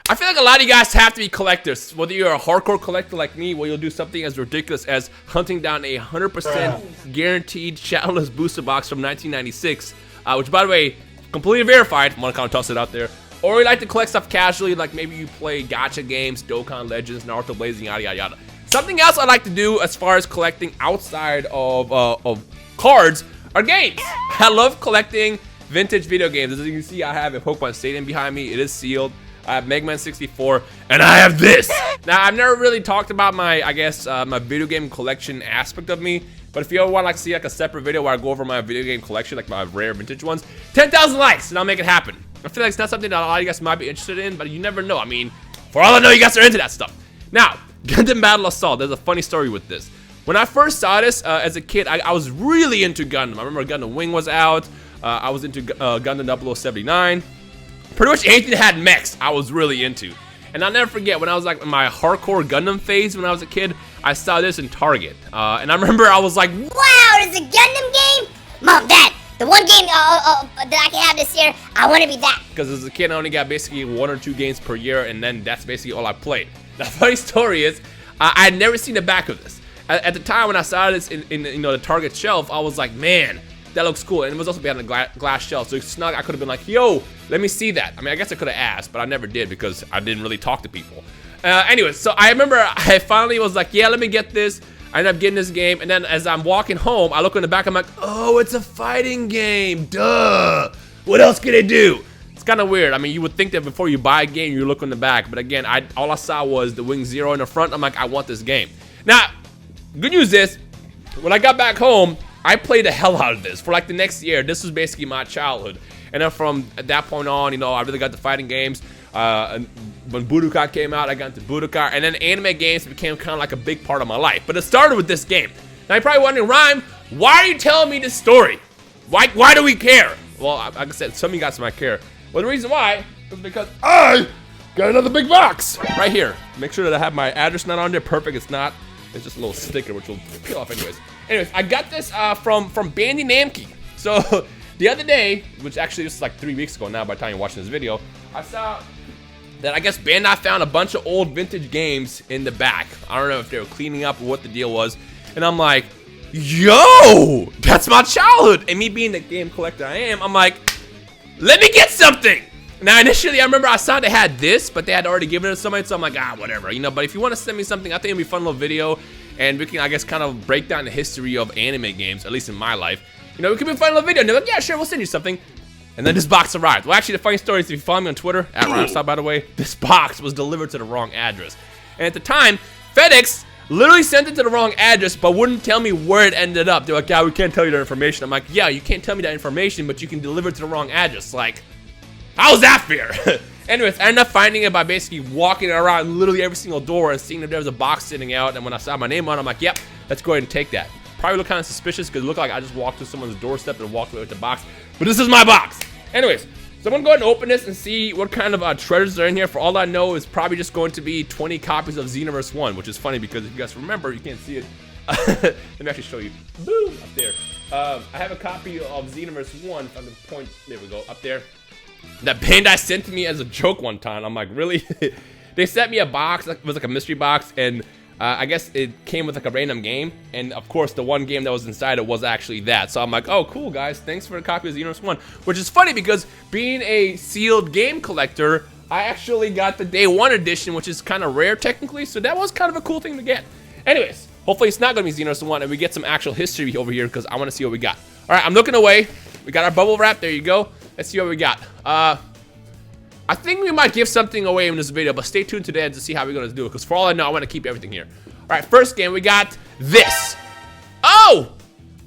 I feel like a lot of you guys have to be collectors. Whether you're a hardcore collector like me, where you'll do something as ridiculous as hunting down a 100% guaranteed shadowless booster box from 1996, which, by the way, completely verified. I'm gonna kind of toss it out there. Or you like to collect stuff casually, like maybe you play gacha games, Dokkan Legends, Naruto Blazing, yada yada yada. Something else I like to do as far as collecting outside of cards are games. I love collecting vintage video games. As you can see, I have a Pokemon Stadium behind me. It is sealed. I have Mega Man 64, and I have this. Now, I've never really talked about my, I guess, my video game collection aspect of me. But if you ever want to like see like a separate video where I go over my video game collection, like my rare vintage ones, 10,000 likes, and I'll make it happen. I feel like it's not something that a lot of you guys might be interested in, but you never know. I mean, for all I know, you guys are into that stuff. Now, Gundam Battle Assault. There's a funny story with this. When I first saw this as a kid, I was really into Gundam. I remember Gundam Wing was out. I was into Gundam 0079. Pretty much anything that had mechs, I was really into. And I'll never forget when I was like in my hardcore Gundam phase when I was a kid, I saw this in Target. And I remember I was like, wow, there's a Gundam game? Mom, Dad, the one game that I can have this year, I want to be that. Because as a kid, I only got basically 1 or 2 games per year, and then that's basically all I played. The funny story is, I had never seen the back of this. At the time when I saw this in the Target shelf, I was like, man, that looks cool. And it was also behind a glass shelf, so it's snug. I could have been like, yo, let me see that. I mean, I guess I could have asked, but I never did because I didn't really talk to people. Anyways, so I remember I finally was like, yeah, let me get this. I ended up getting this game, and then as I'm walking home, I look in the back, I'm like, oh, it's a fighting game, duh. What else can it do? It's kind of weird. I mean, you would think that before you buy a game, you look in the back, but again, all I saw was the Wing Zero in the front. I'm like, I want this game. Now, good news is, when I got back home, I played the hell out of this for like the next year. This was basically my childhood. And then from that point on, I really got the fighting games. And when Budokai came out, I got into Budokai. And then anime games became kind of like a big part of my life. But it started with this game. Now you're probably wondering, Rhyme, why are you telling me this story? Why do we care? Well, like I said, some of you guys might care. Well, the reason why is because I got another big box right here. Make sure that I have my address not on there. Perfect, it's not. It's just a little sticker, which will peel off anyways. Anyways, I got this from Bandai Namco. So the other day, which actually this is like 3 weeks ago now by the time you're watching this video, I saw that I guess Bandai found a bunch of old vintage games in the back. I don't know if they were cleaning up or what the deal was. And I'm like, yo, that's my childhood. And me being the game collector I am, I'm like, let me get something. Now, initially, I remember I saw they had this, but they had already given it to somebody, so I'm like, whatever, But if you want to send me something, I think it'd be a fun little video, and we can, I guess, kind of break down the history of anime games, at least in my life. It could be a fun little video, and they're like, yeah, sure, we'll send you something. And then this box arrived. Well, actually, the funny story is, if you follow me on Twitter, at Rhymestyle, by the way, this box was delivered to the wrong address. And at the time, FedEx literally sent it to the wrong address, but wouldn't tell me where it ended up. They're like, yeah, we can't tell you that information. I'm like, yeah, you can't tell me that information, but you can deliver it to the wrong address. Like, how's that fair? Anyways, I ended up finding it by basically walking around literally every single door and seeing if there was a box sitting out. And when I saw my name on it, I'm like, yep, let's go ahead and take that. Probably look kind of suspicious because it looked like I just walked to someone's doorstep and walked away with the box. But this is my box. Anyways, so I'm going to go ahead and open this and see what kind of treasures are in here. For all I know, it's probably just going to be 20 copies of Xenoverse 1, which is funny because if you guys remember, you can't see it. Let me actually show you. Boom, up there. I have a copy of Xenoverse 1. If I can point, there we go, up there. That Bandai sent to me as a joke one time. I'm like, really? They sent me a box. It was like a mystery box, and I guess it came with like a random game. And of course, the one game that was inside it was actually that. So I'm like, oh, cool, guys. Thanks for the copy of Xenoverse 1. Which is funny because being a sealed game collector, I actually got the Day 1 edition, which is kind of rare technically. So that was kind of a cool thing to get. Anyways, hopefully it's not going to be Xenoverse 1 and we get some actual history over here because I want to see what we got. All right, I'm looking away. We got our bubble wrap. There you go. Let's see what we got. I think we might give something away in this video, but stay tuned to the end to see how we're going to do it, because for all I know, I want to keep everything here. All right, first game, we got this. Oh,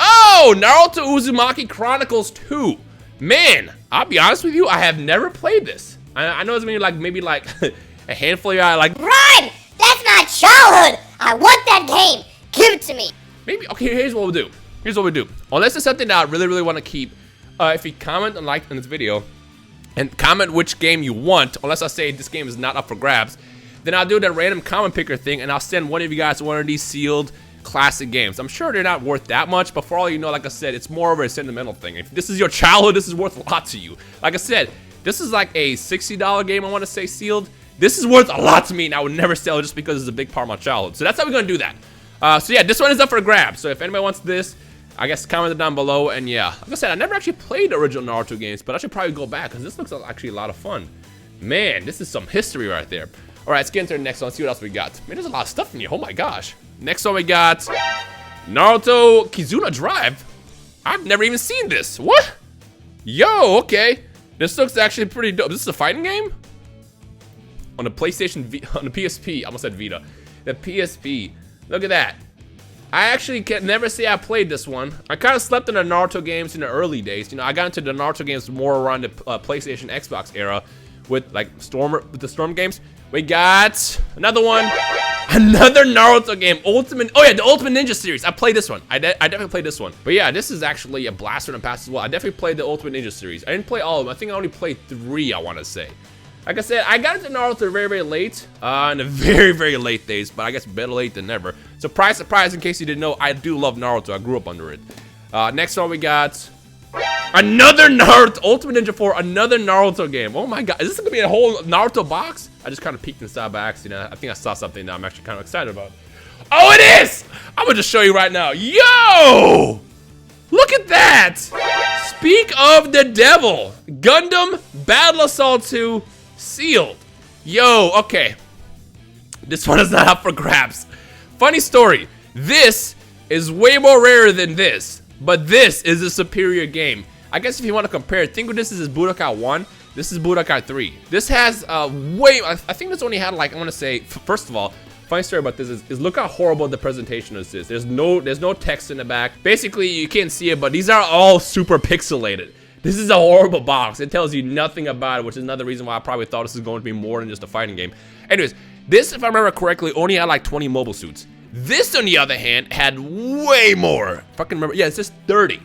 Naruto Uzumaki Chronicles 2. Man, I'll be honest with you, I have never played this. I know it's maybe like a handful of y'all like, Rhyme, that's my childhood. I want that game. Give it to me. Maybe, okay, here's what we'll do. Unless it's something that I really, really want to keep, if you comment and like in this video, and comment which game you want, unless I say this game is not up for grabs, then I'll do that random comment picker thing, and I'll send one of you guys one of these sealed classic games. I'm sure they're not worth that much, but for all you know, like I said, it's more of a sentimental thing. If this is your childhood, this is worth a lot to you. Like I said, this is like a $60 game, I want to say, sealed. This is worth a lot to me, and I would never sell it just because it's a big part of my childhood. So that's how we're going to do that. So yeah, this one is up for grabs. So if anybody wants this, I guess comment it down below. And yeah, like I said, I never actually played the original Naruto games, but I should probably go back because this looks actually a lot of fun. Man, this is some history right there. All right, let's get into the next one. Let's see what else we got. Man, there's a lot of stuff in here. Oh my gosh. Next one we got Naruto Kizuna Drive. I've never even seen this. What? Yo, okay. This looks actually pretty dope. This is a fighting game? On the PlayStation on the PSP. I almost said Vita. The PSP. Look at that. I actually can never say I played this one. I kind of slept in the Naruto games in the early days. You know, I got into the Naruto games more around the PlayStation Xbox era with like the Storm games. We got another one. Another Naruto game. Ultimate. Oh yeah, the Ultimate Ninja series. I played this one. I definitely played this one. But yeah, this is actually a blast from the past as well. I definitely played the Ultimate Ninja series. I didn't play all of them. I think I only played 3, I want to say. Like I said, I got into Naruto very, very late, in the very, very late days, but I guess better late than never. Surprise, surprise, in case you didn't know, I do love Naruto. I grew up under it. Next one we got another Naruto, Ultimate Ninja 4, another Naruto game. Oh my god, is this gonna be a whole Naruto box? I just kind of peeked inside by accident. I think I saw something that I'm actually kind of excited about. Oh, it is! I'm gonna just show you right now. Yo! Look at that! Speak of the devil. Gundam Battle Assault 2 sealed. Yo, okay. This one is not up for grabs. Funny story. This is way more rare than this, but this is a superior game. I guess if you want to compare it, think of this as Budokai 1. This is Budokai 3. This has I think this only had like, I want to say, first of all, funny story about this is look how horrible the presentation is. There's no text in the back. Basically, you can't see it, but these are all super pixelated. This is a horrible box. It tells you nothing about it, which is another reason why I probably thought this is going to be more than just a fighting game. Anyways, this, if I remember correctly, only had like 20 mobile suits. This, on the other hand, had way more. If I can remember, yeah, it's just 30.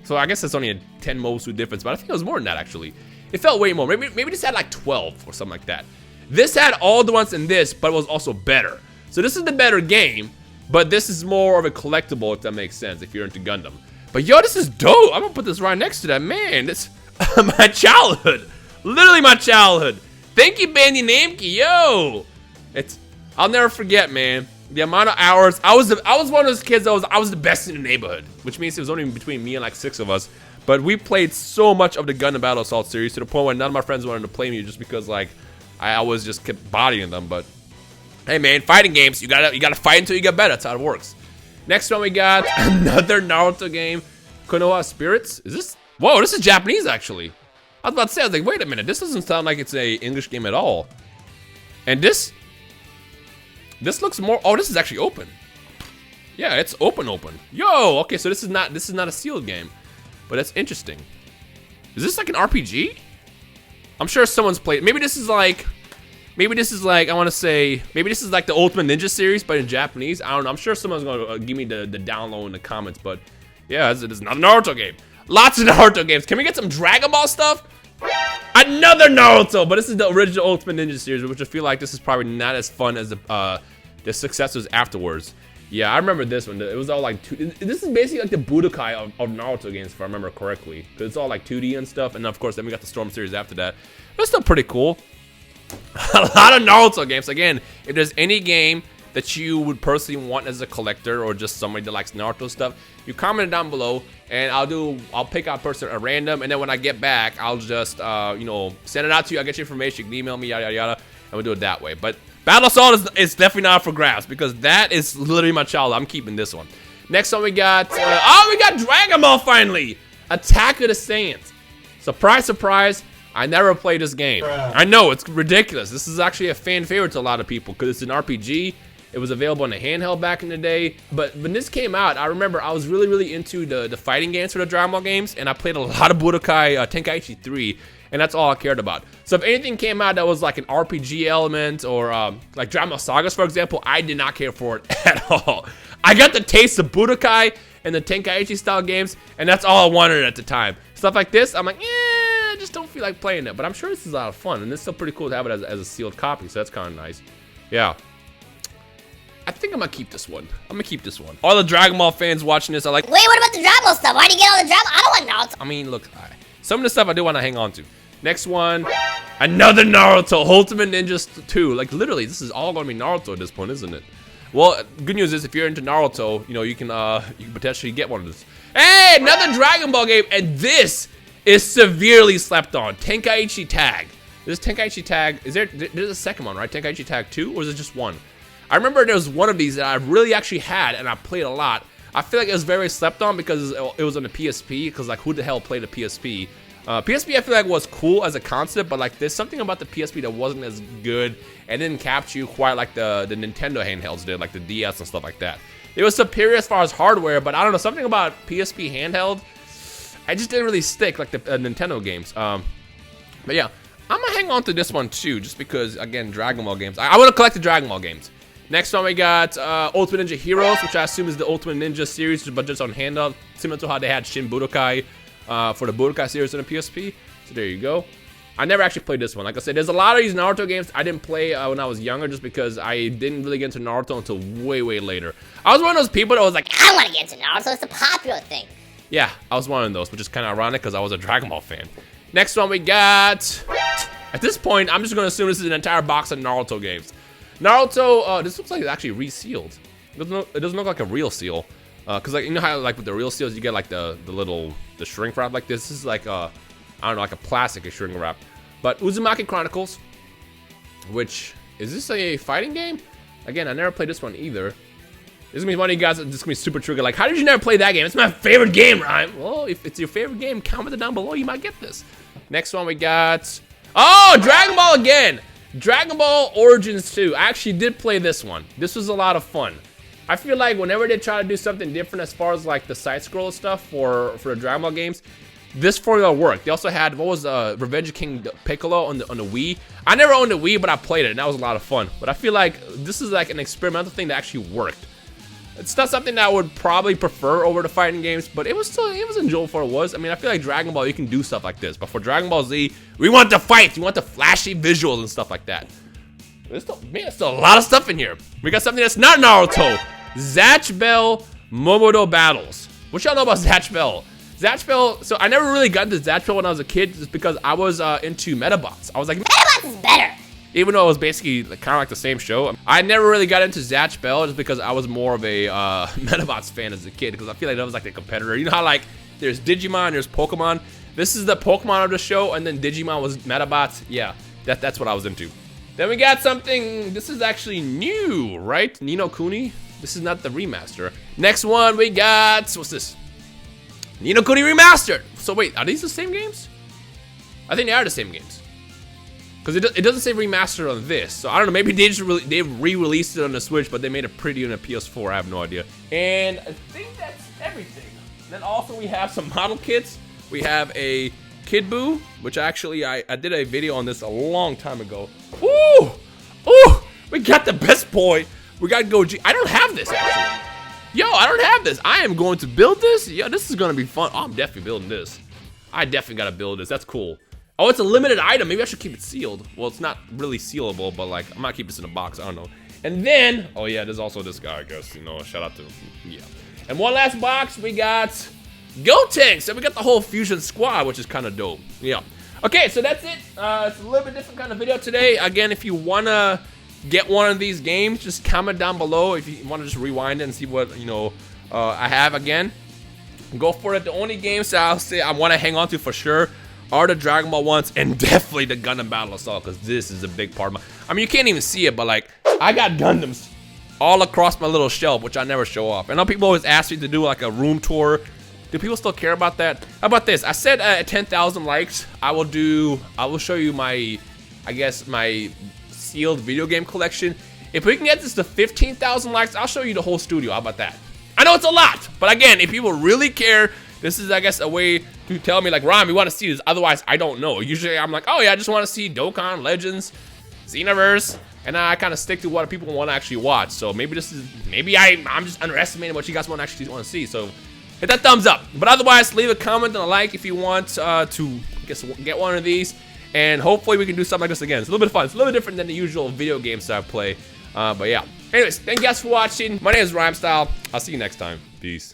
So I guess it's only a 10 mobile suit difference, but I think it was more than that, actually. It felt way more. Maybe this had like 12 or something like that. This had all the ones in this, but it was also better. So this is the better game, but this is more of a collectible, if that makes sense, if you're into Gundam. But yo, this is dope. I'm gonna put this right next to that. Man, this my childhood. Literally my childhood. Thank you, Bandai Namco. Yo, I'll never forget, man. The amount of hours I was one of those kids that I was the best in the neighborhood, which means it was only between me and like 6 of us. But we played so much of the Gundam Battle Assault series to the point where none of my friends wanted to play me just because like I always just kept bodying them. But hey, man, fighting games, you gotta fight until you get better. That's how it works. Next one we got another Naruto game, Konoha Spirits. Is this? Whoa, this is Japanese actually. I was about to say, I was like, wait a minute, this doesn't sound like it's a English game at all. And this looks more. Oh, this is actually open. Yeah, it's open. Yo, okay, so this is not a sealed game, but that's interesting. Is this like an RPG? I'm sure someone's played. Maybe this is like I want to say, maybe this is like the Ultimate Ninja series, but in Japanese. I don't know. I'm sure someone's gonna give me the download in the comments. But yeah, it's not a Naruto game. Lots of Naruto games. Can we get some Dragon Ball stuff? Another Naruto, but this is the original Ultimate Ninja series, which I feel like this is probably not as fun as the successors afterwards. Yeah, I remember this one. It was all like this is basically like the Budokai of Naruto games, if I remember correctly, because it's all like 2D and stuff. And of course, then we got the Storm series after that. But it's still pretty cool. A lot of Naruto games. Again, if there's any game that you would personally want as a collector or just somebody that likes Naruto stuff, you comment it down below, and I'll pick out a person at random, and then when I get back, I'll just you know, send it out to you. I'll get your information. You can email me, yada yada yada, and we'll do it that way. But Battle Assault is definitely not for grabs because that is literally my childhood. I'm keeping this one. Next one we got we got Dragon Ball finally. Attack of the Saiyans. Surprise, surprise. I never played this game. I know, it's ridiculous. This is actually a fan favorite to a lot of people because it's an RPG. It was available on the handheld back in the day. But when this came out, I remember I was really into the fighting games for the Dragon Ball games. And I played a lot of Budokai Tenkaichi 3. And that's all I cared about. So if anything came out that was like an RPG element or like Dragon Ball Sagas, for example, I did not care for it at all. I got the taste of Budokai and the Tenkaichi style games. And that's all I wanted at the time. Stuff like this, I'm like, I just don't feel like playing it. But I'm sure this is a lot of fun. And it's still pretty cool to have it as a sealed copy. So that's kind of nice. Yeah. I think I'm gonna keep this one. I'm gonna keep this one. All the Dragon Ball fans watching this are like, wait, what about the Dragon Ball stuff? Why'd you get all the Dragon Ball? I don't want Naruto. I mean, look, some of the stuff I do want to hang on to. Next one, another Naruto, Ultimate Ninja 2. Like, literally, this is all gonna be Naruto at this point, isn't it? Well, good news is if you're into Naruto, you know, you can potentially get one of this. Hey, another Dragon Ball game, and this is severely slept on. Tenkaichi Tag. This Tenkaichi Tag, there's a second one, right? Tenkaichi Tag 2, or is it just one? I remember there was one of these that I really actually had, and I played a lot. I feel like it was very slept on because it was on the PSP, because like who the hell played a PSP? PSP I feel like was cool as a concept, but like there's something about the PSP that wasn't as good and didn't capture you quite like the Nintendo handhelds did, like the DS and stuff like that. It was superior as far as hardware, but I don't know, something about PSP handheld, I just didn't really stick like the Nintendo games. But yeah, I'm gonna hang on to this one too, just because again, Dragon Ball games. I want to collect the Dragon Ball games. Next one we got Ultimate Ninja Heroes, which I assume is the Ultimate Ninja series, but just on handheld, similar to how they had Shin Budokai for the Budokai series on the PSP. So there you go. I never actually played this one. Like I said, there's a lot of these Naruto games I didn't play when I was younger, just because I didn't really get into Naruto until way, way later. I was one of those people that was like, I want to get into Naruto. It's a popular thing. Yeah, I was one of those, which is kind of ironic because I was a Dragon Ball fan. Next one we got, at this point, I'm just going to assume this is an entire box of Naruto games. Naruto, this looks like it's actually resealed. It doesn't look like a real seal. Cause like, you know how like with the real seals, you get like the shrink wrap like this. This is like I don't know, like a plastic shrink wrap. But Uzumaki Chronicles, which, is this a fighting game? Again, I never played this one either. This is gonna be one of you guys that's just gonna be super triggered. Like, how did you never play that game? It's my favorite game, Rhyme. Well, if it's your favorite game, comment it down below. You might get this. Next one we got, oh, Dragon Ball again. Dragon Ball Origins 2. I actually did play this one. This was a lot of fun. I feel like whenever they try to do something different as far as like the side scroll stuff for the Dragon Ball games, this formula worked. They also had, what was Revenge of King Piccolo on the Wii. I never owned the Wii, but I played it and that was a lot of fun. But I feel like this is like an experimental thing that actually worked. It's not something that I would probably prefer over the fighting games, but it was enjoyable for what it was. I mean, I feel like Dragon Ball, you can do stuff like this, but for Dragon Ball Z, we want the fights, we want the flashy visuals and stuff like that. There's still a lot of stuff in here. We got something that's not Naruto. Zatch Bell Momodo Battles. What y'all know about Zatch Bell? Zatch Bell, so I never really got into Zatch Bell when I was a kid, just because I was into Metabots. I was like, Metabots is better. Even though it was basically kind of like the same show, I never really got into Zatch Bell just because I was more of a Metabots fan as a kid, because I feel like that was like the competitor. You know how like there's Digimon, there's Pokemon. This is the Pokemon of the show, and then Digimon was Metabots. Yeah, that's what I was into. Then we got something, this is actually new, right? Ni no Kuni. This is not the remaster. Next one we got, what's this? Ni no Kuni Remastered. So wait, are these the same games? I think they are the same games. Because it doesn't say remastered on this. So I don't know, maybe they just re-released it on the Switch, but they made it pretty on the PS4, I have no idea. And I think that's everything. Then also we have some model kits. We have a Kid Buu, which actually I did a video on this a long time ago. Ooh! Ooh! We got the best boy. We got Goji. I don't have this actually. Yo, I don't have this. I am going to build this. Yo, this is gonna be fun. Oh, I'm definitely building this. I definitely gotta build this. That's cool. Oh, it's a limited item. Maybe I should keep it sealed. Well, it's not really sealable, but like, I'm gonna keep this in a box. I don't know. And then, oh yeah, there's also this guy, I guess. You know, shout out to him. Yeah. And one last box, we got Gotenks. And we got the whole Fusion Squad, which is kind of dope. Yeah. Okay, so that's it. It's a little bit different kind of video today. Again, if you wanna get one of these games, just comment down below if you want to just rewind it and see what, you know, I have again. Go for it. The only games that I'll say I want to hang on to for sure are the Dragon Ball ones, and definitely the Gundam Battle Assault, because this is a big part of my, I mean, you can't even see it, but like, I got Gundams all across my little shelf, which I never show off. I know people always ask me to do like a room tour. Do people still care about that? How about this? I said at 10,000 likes, I will show you my, I guess, my sealed video game collection. If we can get this to 15,000 likes, I'll show you the whole studio. How about that? I know it's a lot, but again, if people really care, this is, I guess, a way to tell me like, Ron, we want to see this. Otherwise, I don't know. Usually, I'm like, oh yeah, I just want to see Dokkan, Legends, Xenoverse, and I kind of stick to what people want to actually watch. So maybe this is, maybe I'm just underestimating what you guys actually want to see. So hit that thumbs up. But otherwise, leave a comment and a like if you want to, I guess, get one of these. And hopefully we can do something like this again. It's a little bit fun. It's a little bit different than the usual video games that I play. But yeah. Anyways, thank you guys for watching. My name is Rhymestyle. I'll see you next time. Peace.